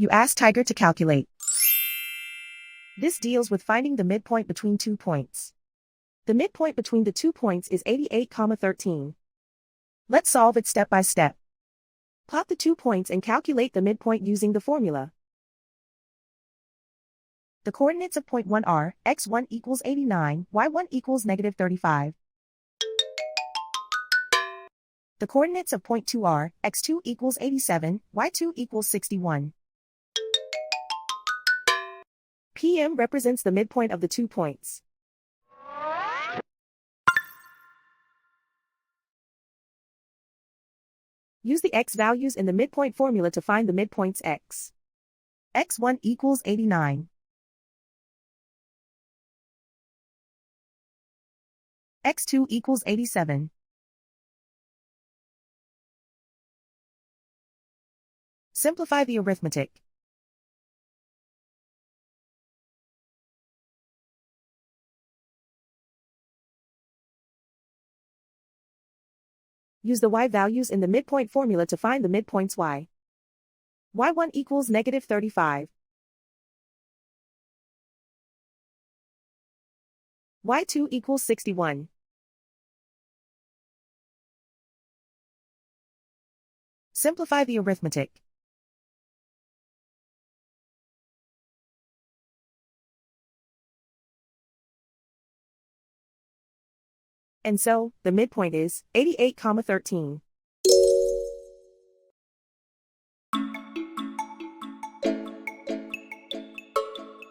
You ask Tiger to calculate. This deals with finding the midpoint between 2 points. The midpoint between the 2 points is 88,13. Let's solve it step by step. Plot the 2 points and calculate the midpoint using the formula. The coordinates of point 1 are x1 equals 89, y1 equals negative 35. The coordinates of point 2 are x2 equals 87, y2 equals 61. PM represents the midpoint of the 2 points. Use the x values in the midpoint formula to find the midpoints x. x1 equals 89. x2 equals 87. Simplify the arithmetic. Use the y values in the midpoint formula to find the midpoints y. y1 equals negative 35. y2 equals 61. Simplify the arithmetic. And so, the midpoint is 88,13.